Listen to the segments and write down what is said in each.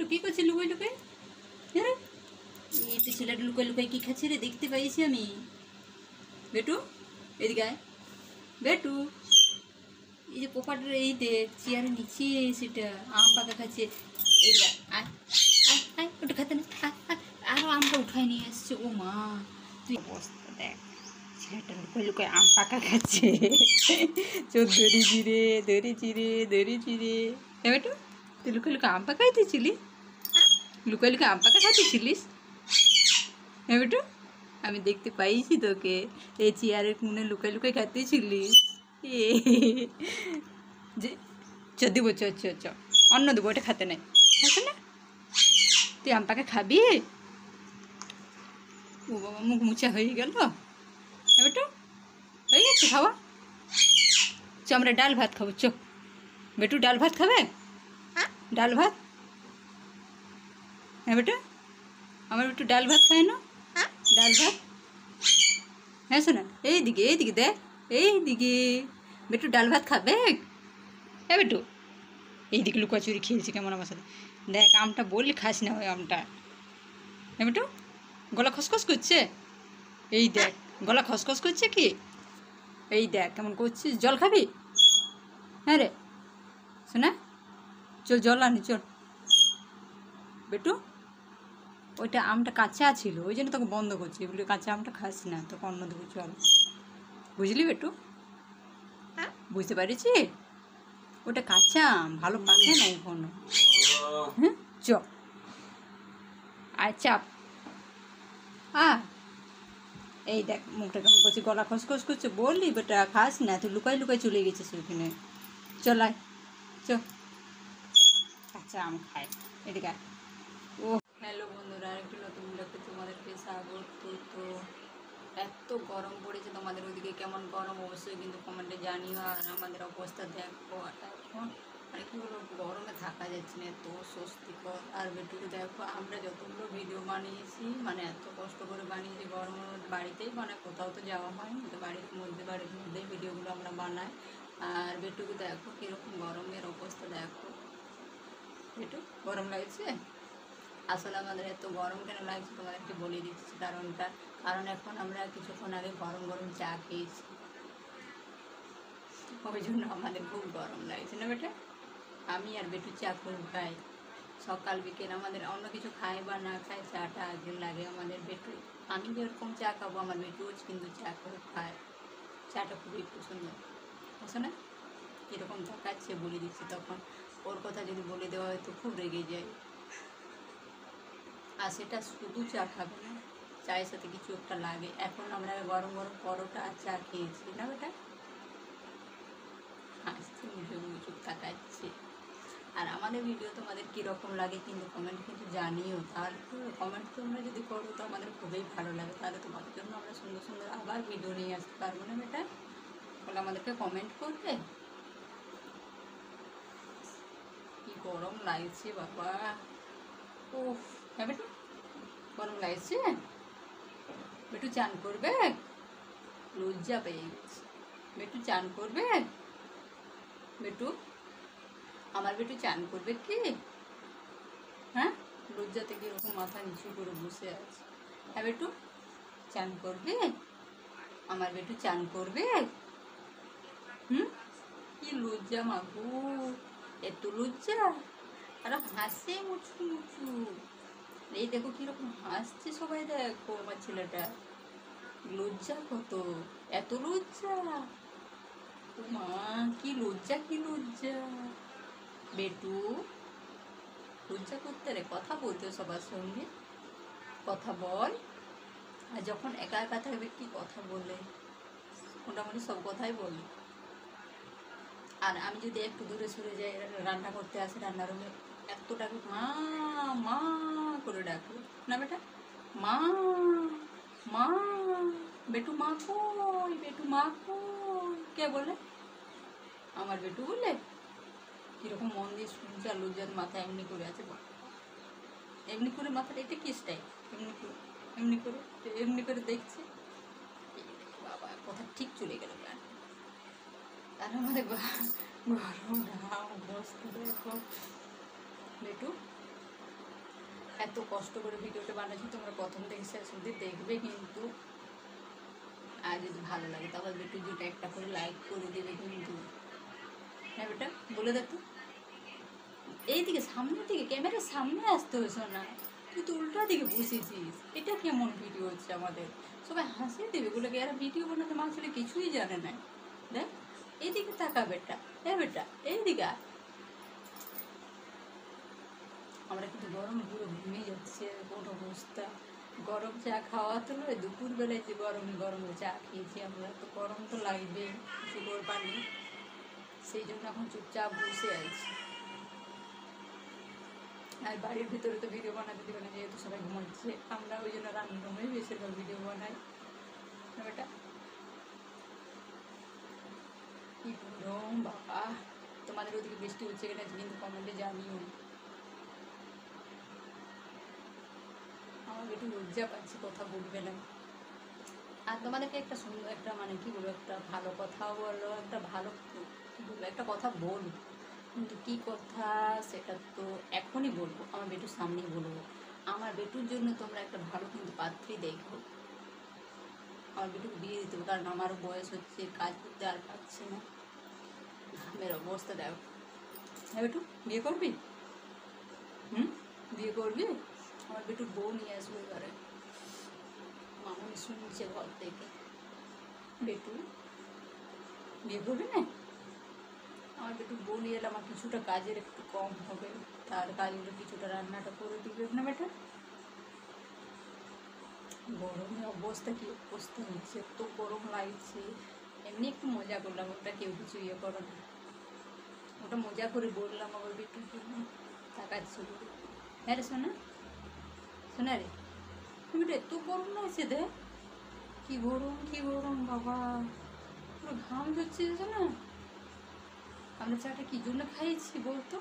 কি করছে লুকাই লুকাই? হ্যাঁ এই তো ছেলেটা লুকাই লুকাই কি খাচ্ছে রে, দেখতে পাইছি আমি। বেটু এদিকে আয়, বেটু। এই যে পোকাটার এই দেখ চেয়ারে নিচে সেটা আম পাকা খাচ্ছে। এদিকে আয় আয় আয়, ওটা খেতে না, আরো আমটা উঠাই নিয়ে আসছে। ও মা তুই অবস্থা দেখ, ছেলেটা লুকাই লুকাই আম পাকা খাচ্ছে। চোর ধরেছি রে, ধরেছি রে, ধরেছি রে। বেটু তুই লুকাই লুকাই আম পাকা খাইতেছিলি? লুকাই লুকাই আম পাকা খাইতেছিলিস? হ্যাঁ বেটু, আমি দেখতে পাইছি তোকে এই চেয়ারের কোণে লুকাই লুকাই খাইতেছিলিস। এ যে চ দিব, চ চ চ অন্য দেবো, ওটা খাতে নাই, খাতে না। তুই আম পাকা খাবি? ও বাবা মুখ মুছা হয়ে গেল। হ্যাঁ বেটু হয়ে গেছে খাওয়া। চ আমরা ডাল ভাত খাবো, চ। বেটু ডাল ভাত খাবে? ডাল ভাত? হ্যাঁ বেটা, আমার একটু ডাল ভাত খায় না? ডাল ভাত। হ্যাঁ শোনা, এইদিকে এইদিকে দেখ, এইদিকে। বেটু ডাল ভাত খাবে? হ্যাঁ বেটু এইদিকে লুকাচুরি খেয়েছি কেমন আমার সাথে। দেখ আমটা বললি খাস না ওই আমটা। হ্যাঁ বেটু গলা খসখস করছে, এই দেখ গলা খসখস করছে কি, এই দেখ কেমন করছিস। জল খাবি? হ্যাঁ রে শোনা, চল জল আনি চল। বেটু ওইটা আমটা কাঁচা ছিল, ওই জন্য তোকে বন্ধ করছি, এগুলো কাঁচা আমটা খাস না, তোকে অন্য দেবো চল। বুঝলি বেটু? বুঝতে পারিছি? ওটা কাঁচা আম, ভালো পাকে না এখনো। হ্যাঁ চ আয় চাপ এই দেখ মুখটা কেমন করছে, গলা খসখস করছে, বললি বেটা খাস না, তুই লুকাই লুকাই চলে গেছিস ওইখানে। চল আয় চ, কাঁচা আম খায়। এদিকে আয়। ও হ্যালো বন্ধুরা, আরেকটি নতুন ভিডিওতে তোমাদেরকে স্বাগত। তো এত গরম পড়েছে, তোমাদের ওদিকে কেমন গরম অবশ্যই কিন্তু কমেন্টে জানিও। আর আমাদের অবস্থা দেখো এখন, মানে কী বলবো, গরমে থাকা যাচ্ছে না, এত স্বস্তিকর। আর বেটুকে দেখো, আমরা যতগুলো ভিডিও বানিয়েছি, মানে এত কষ্ট করে বানিয়েছি গরমের মধ্যে, বাড়িতেই মানে কোথাও তো যাওয়া হয়নি, তো বাড়ির মধ্যেই ভিডিওগুলো আমরা বানাই। আর বেটুকে দেখো কীরকম গরমের অবস্থা দেখো। বেটু গরম লাগছে? আসলে আমাদের এত গরম কেন লাগছে তোমাদেরকে বলে দিচ্ছি কারণটা। কারণ এখন আমরা কিছুক্ষণ আগে গরম গরম চা খেয়েছি, ওই জন্য আমাদের খুব গরম লাগছে না বেটা। আমি আর বেটু চা করে খাই সকাল বিকেল, আমাদের অন্য কিছু খাই বা না খাই, চাটা আগে লাগে আমাদের। বেটু আমি যেরকম চা খাবো, আমার বেটুও কিন্তু চা করে খায়, চাটা খুবই পছন্দ। বুঝছো না কীরকম দেখাচ্ছে বলে দিচ্ছি, তখন ওর কথা যদি বলে দেওয়া হয় তো খুব রেগে যায়। আর সেটা শুধু চা খাবে না, চায়ের সাথে কিছু একটা লাগে। এখন আমরা গরম গরম পরোটা আর চা খেয়েছি না বেটা, হাসছে মুখে মুখে চুপ তাকাচ্ছে। আর আমাদের ভিডিও তোমাদের কীরকম লাগে কিন্তু কমেন্ট কিন্তু জানিও। তাহলে কমেন্ট তোমরা যদি করো তো আমাদের খুবই ভালো লাগে, তাহলে তোমাদের জন্য আমরা সুন্দর সুন্দর আবার ভিডিও নিয়ে আসতে পারবো না বেটা। তাহলে আমাদেরকে কমেন্ট করবে। কি গরম লাগছে বাবা, ও হ্যাঁ বেটা গরম লাগছে। বেটু চান করবে? লজ্জা পেয়ে গেছে। বেটু চান করবে? বেটু আমার বেটু চান করবে কি? হ্যাঁ লজ্জাতে কীরকম মাথা নিচু করে বসে আছে। হ্যাঁ বেটু চান করবে? আমার বেটু চান করবে? কি লজ্জা মাগো, এত লজ্জা। আর হাসে মুচু মুচু, এই দেখো কিরকম হাসছে সবাই, দেখো আমার ছেলেটা। লজ্জা কত, এত লজ্জা। মা কি লজ্জা, কি লজ্জা। বেটু লজ্জা করতে রে, কথা বলতে সবার সঙ্গে, কথা বল। আর যখন একা একা থাকবে কি কথা বলে, মোটামুটি সব কথাই বলি। আর আমি যদি একটু দূরে সরে যাই, রান্না করতে আসি রান্নার রুমে, এত ডাকে মা মা করে ডাকে না বেটা, মা মা। বেটু মা কই, বেটু মা কই, কে বলে? আমার বেটু বলে। কীরকম মন দিয়ে শুনছে, আর লজ্জার মাথা এমনি করে আছে, এমনি করে মাথাটা, এটা কি স্টাইল, এমনি করে এমনি করে এমনি করে দেখছে। বাবা কথা ঠিক চলে গেল গান। তার আমাদের গরম অবস্থা দেখো। বেটু এত কষ্ট করে ভিডিওটা বানাচ্ছি, তোমরা প্রথম থেকে শেষ অবধি দেখবে কিন্তু। আর যদি ভালো লাগে তাহলে বেটুর জন্য একটা করে লাইক করে দেবে কিন্তু। হ্যাঁ বেটা, বলে দেখো। এইদিকে সামনের দিকে, ক্যামেরার সামনে আসতে হয়েছ না, তুই তো উল্টা দিকে বসেছিস। এটা কেমন ভিডিও হচ্ছে আমাদের? সবাই হাসি দেবে, গুলোকে এরা ভিডিও বানাতে মানুষের কিছুই জানে না। দেখ এইদিকে তাকা বেটা, হ্যাঁ বেটা এইদিকে আয়। আমরা কিন্তু গরম পুরো ঘুমিয়ে যাচ্ছে, কোনো অবস্থা। গরম চা খাওয়া তো নয়, দুপুরবেলায় যে গরম গরম চা খেয়েছি আমরা, তো গরম তো লাগবেই, সুগর পানি। সেই জন্য এখন চুপচাপ বসে আছি। আর বাড়ির ভিতরে তো ভিডিও বানাতে দেবে না, যেহেতু সবাই ঘুমাচ্ছে। আমরা ওই জন্য রান্নাঘরেই বেশিরভাগ ভিডিও বানাই। এটা কি গরম বাবা! তোমাদের ওদিকে বৃষ্টি হচ্ছে কিনা কিন্তু কমেন্টে জানিও। আমার একটু লজ্জা পাচ্ছি, কথা বলবে না। আর তোমাদেরকে একটা সুন্দর একটা মানে কি বলবো, একটা ভালো কথা বলো, একটা ভালো কি বলবো, একটা কথা বলবো, কিন্তু কী কথা সেটা তো এখনই বলবো, আমার বেটুর সামনেই বলবো। আমার বেটুর জন্য তোমরা একটা ভালো কিন্তু পাত্রী দেখো। আমার বেটুকে বিয়ে দিতে হবে, কারণ আমারও বয়স হচ্ছে, কাজ করতে আর পারছে না। আমার অবস্থা দেখো। হ্যাঁ বেটু, বিয়ে করবি? বিয়ে করবি? আমার বেটুর বউ নিয়ে আসবো এবারে। মামনি শুনছে ঘর থেকে। বেটু, বিয়ে করবি না? আমার একটু বলি, এলে আমার কিছুটা কাজের একটু কম হবে, তার কাজগুলো কিছুটা রান্নাটা করে দিবে না বেটা? গরমে অবস্থা কি অবস্থা হচ্ছে, এত গরম লাগছে। এমনি একটু মজা করলাম, ওটা কেউ কিছু ইয়ে করো না, ওটা মজা করে বললাম আবার বেটুর জন্য তাকাচ্ছি। হ্যাঁ রে শোনা, শোনা রে, তুমি এত গরম লাগছে, দে কি গরম, কি গরম বাবা, পুরো ঘাম ঝরছে না। আমরা চাটা কি জন্য খাইছি বলতো?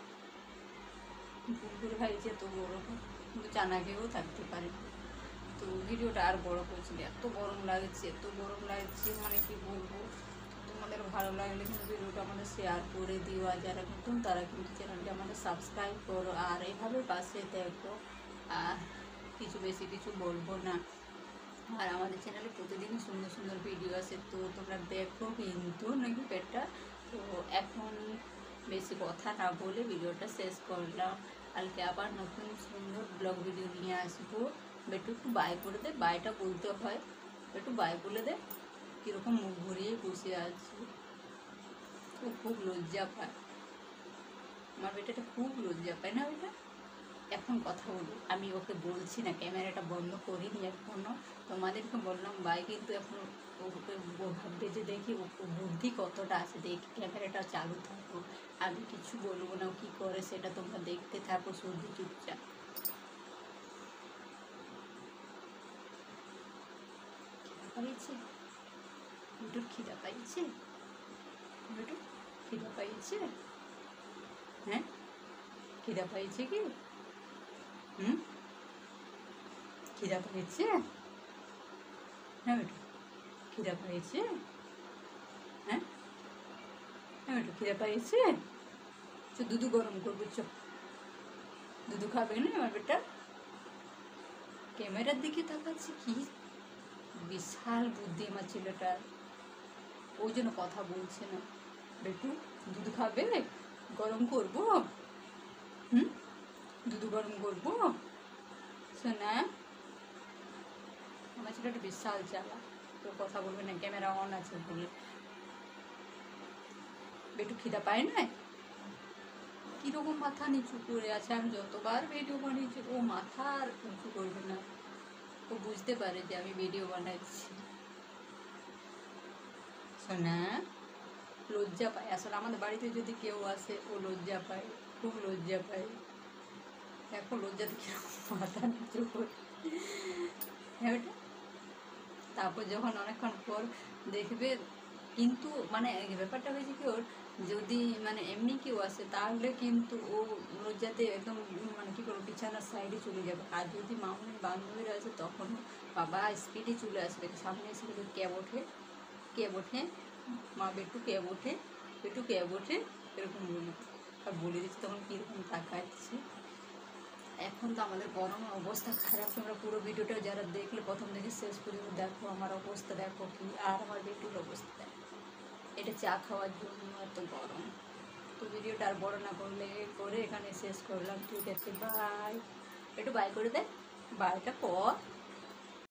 ভুল করে খাইছি, এত গরম, কিন্তু চা না খেয়েও থাকতে পারে। তো ভিডিওটা আর বড় করছি না, এত গরম লাগছে, এত গরম লাগছে, মানে কি বলবো। তোমাদের ভালো লাগলে কিন্তু ভিডিওটা আমাদের শেয়ার করে দিও, আর যারা নতুন তারা কিন্তু চ্যানেলটি আমাদের সাবস্ক্রাইব করো, আর এইভাবে পাশে দেখো। আর কিছু বেশি কিছু বলবো না। আর আমাদের চ্যানেলে প্রতিদিনই সুন্দর সুন্দর ভিডিও আসে, তো তোমরা দেখো কিন্তু নাকি পেটটা। তো এখন বেশি কথা না বলে ভিডিওটা শেষ করলাম। কালকে আবার নতুন সুন্দর ব্লগ ভিডিও নিয়ে আসবো। বেটু একটু বাই করে দে, বাইটা বলতে হয়, একটু বাই বলে দে। কীরকম মুখ ঘুরিয়ে বসে আছে, ও খুব লজ্জা পায়, আমার বেটাটা খুব লজ্জা পায় না বেটা। এখন কথা বলি, আমি ওকে বলছি না, ক্যামেরাটা বন্ধ করিনি এখনো, তোমাদেরকে বললাম বাই, কিন্তু এখন ওকে ভাববে যে দেখি ও বুদ্ধি কতটা আছে, দেখি ক্যামেরাটা চালু থাকো, আমি কিছু বলবো না, ও কী করে সেটা তোমরা দেখতে থাকো শুধু চুপচাপ। পাইছে বেটুর, খিদা পাইছে বেটু, খিদা পাইছে? হ্যাঁ, খিদা পাইছে কি? খিদা পাইছে? হ্যাঁ বেটু, খিদা পাইছে? হ্যাঁ, হ্যাঁ বেটু, খিদা পাইছে? তো দুধু গরম করবো, চ দুধু খাবে না আমার বেটা? ক্যামেরার দিকে তাকাচ্ছে, কি বিশাল বুদ্ধি আমার ছেলেটার, ওই জন্য কথা বলছে না। বেটু, দুধ খাবে? গরম করবো? দুধ গরম করবো? শোনা, আমার ছেলেটা বিশাল চালা, তো কথা বলবে না, ক্যামেরা অন আছে বলে। বেটু খিদা পায় না? কীরকম মাথা নিচু করে আছে, আমি যতবার ভিডিও বানিয়েছি ও মাথা আর উঁচু করবে না, ও বুঝতে পারে যে আমি ভিডিও বানাচ্ছি। শোনা, লজ্জা পায়, আসলে আমাদের বাড়িতে যদি কেউ আসে ও লজ্জা পায়, খুব লজ্জা পায়। এখন লজ্জা দেখে মাথা নিচু করে, হ্যাঁ ওটা। তারপর যখন অনেকক্ষণ পর দেখবে, কিন্তু মানে ব্যাপারটা হয়েছে কি, ওর যদি মানে এমনি কেউ আসে তাহলে কিন্তু ও লজ্জাতে একদম মানে কী করবো, বিছানার সাইডে চলে যাবে। আর যদি মামুনির বান্ধবীরা আসে তখন বাবা স্পিডে চলে আসবে, সামনে এসে কিন্তু ক্যাব ওঠে, ক্যাব ওঠে, মা বেটু ক্যাব ওঠে, বেটু ক্যাব ওঠে, এরকম বলি। আর বলে দিচ্ছি তখন কীরকম তাকাচ্ছে। এখন তো আমাদের গরমে অবস্থা খারাপ। তোমরা পুরো ভিডিওটা যারা দেখলে প্রথম থেকে শেষ পর্যন্ত দেখো, আমার অবস্থা দেখো কি, আর আমার বেটির অবস্থা দেখো। এটা চা খাওয়ার জন্য এত গরম। তো ভিডিওটা আর বড় না করলে করে এখানে শেষ করলাম। ঠিক আছে, বাই। একটু বাই করে দে, বাইটা কর।